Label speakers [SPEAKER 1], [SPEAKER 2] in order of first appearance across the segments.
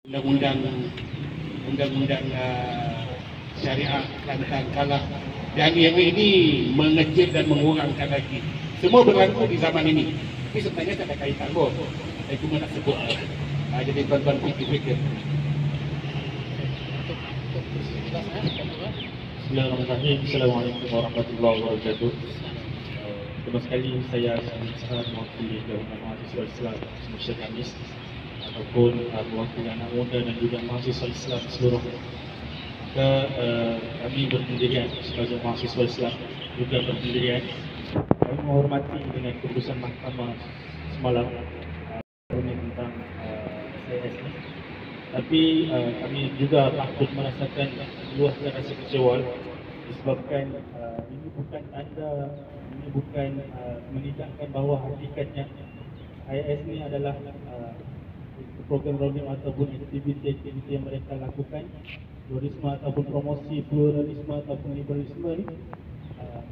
[SPEAKER 1] undang-undang syariah tentang kalah dan yang ini mengecil dan mengurangkan lagi. Semua berlaku di zaman ini, tapi sebenarnya tak ada kaitan pun. Saya cuma nak sebut. Jadi tuan-tuan fikir-fikir.
[SPEAKER 2] Bismillahirrahmanirrahim. Assalamualaikum warahmatullahi wabarakatuh. Pertama sekali saya sangat mewakili Gabungan Mahasiswa Islam Malaysia Kamis ataupun mewakili anak muda dan juga mahasiswa Islam seluruh kami berpendirian sebagai mahasiswa Islam juga berpendirian. Kami menghormati dengan keputusan mahkamah semalam tentang SIS ini. Tapi kami juga patut merasakan luasnya rasa kecewa disebabkan ini bukan tanda, ini bukan menidakkan bahawa hakikatnya IS ini adalah program-program ataupun aktiviti-aktiviti yang mereka lakukan, pluralisme ataupun promosi pluralisme ataupun liberalisme ini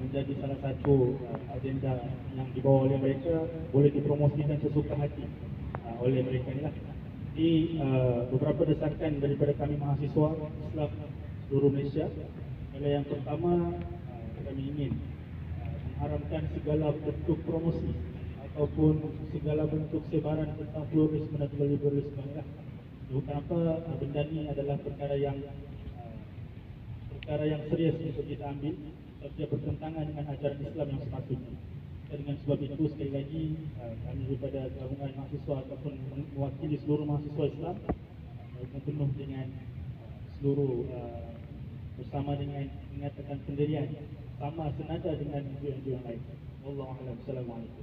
[SPEAKER 2] menjadi salah satu agenda yang dibawa oleh mereka, boleh dipromosikan sesuka hati oleh mereka inilah. Di beberapa desakan daripada kami mahasiswa Islam seluruh Malaysia. Yang pertama, kami ingin mengharamkan segala bentuk promosi ataupun segala bentuk sebaran tentang pluralisme dan liberalisme ini. Kenapa benda ini adalah perkara yang serius untuk kita ambil, sebab dia bertentangan dengan ajaran Islam yang sepatutnya. Dengan sebab itu sekali lagi kami daripada Gabungan Mahasiswa ataupun mewakili seluruh mahasiswa Islam penuh dengan seluruh bersama dengan mengatakan pendirian sama senada dengan NGO yang lain. Wallahualam. Assalamualaikum.